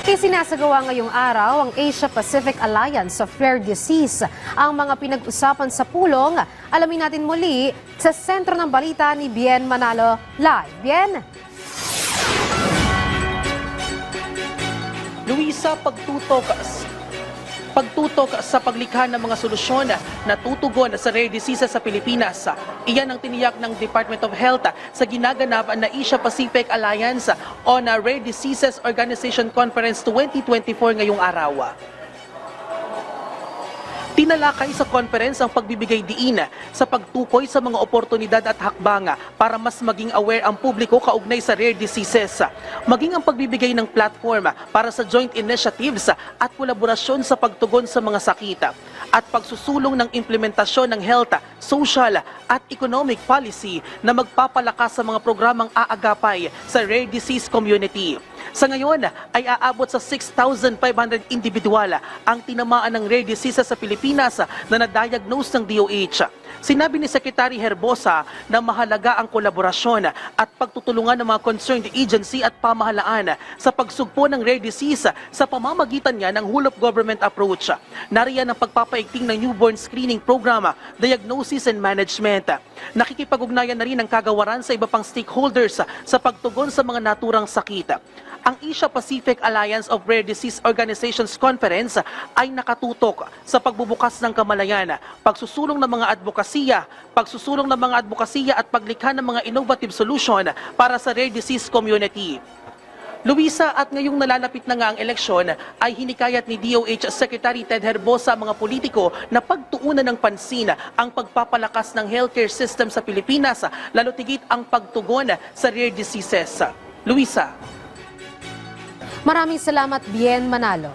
Isinasagawa ngayong araw ang Asia-Pacific Alliance of Rare Disease. Ang mga pinag-usapan sa pulong, alamin natin muli sa sentro ng balita ni Bien Manalo Live. Bien? Luisa, pagtutok sa paglikha ng mga solusyon na tutugon sa rare diseases sa Pilipinas. Iyan ang tiniyak ng Department of Health sa ginaganap na Asia-Pacific Alliance on Rare Diseases Organization Conference 2024 ngayong araw. Tinalakay sa conference ang pagbibigay diin sa pagtukoy sa mga oportunidad at hakbang para mas maging aware ang publiko kaugnay sa rare diseases. Maging ang pagbibigay ng platform para sa joint initiatives at kolaborasyon sa pagtugon sa mga sakit at pagsusulong ng implementasyon ng health, social at economic policy na magpapalakas sa mga programang aagapay sa rare disease community. Sa ngayon ay aabot sa 6,500 individual ang tinamaan ng rare diseases sa Pilipinas na na-diagnose ng DOH. Sinabi ni Secretary Herbosa na mahalaga ang kolaborasyon at pagtutulungan ng mga concerned agency at pamahalaan sa pagsugpo ng rare disease sa pamamagitan niya ng whole-of-government approach. Nariyan ang pagpapaigting ng newborn screening program, diagnosis and management. Nakikipag-ugnayan na rin ang kagawaran sa iba pang stakeholders sa pagtugon sa mga naturang sakit. Ang Asia-Pacific Alliance of Rare Disease Organizations Conference ay nakatutok sa pagbubukas ng kamalayan, pagsusulong ng mga advokasya at paglikha ng mga innovative solution para sa rare disease community. Luisa, at ngayong nalalapit na nga ang eleksyon, ay hinikayat ni DOH Secretary Ted Herbosa ang mga politiko na pagtuunan ng pansin ang pagpapalakas ng healthcare system sa Pilipinas, lalo tigit ang pagtugon sa rare diseases. Luisa. Maraming salamat, Bien Manalo.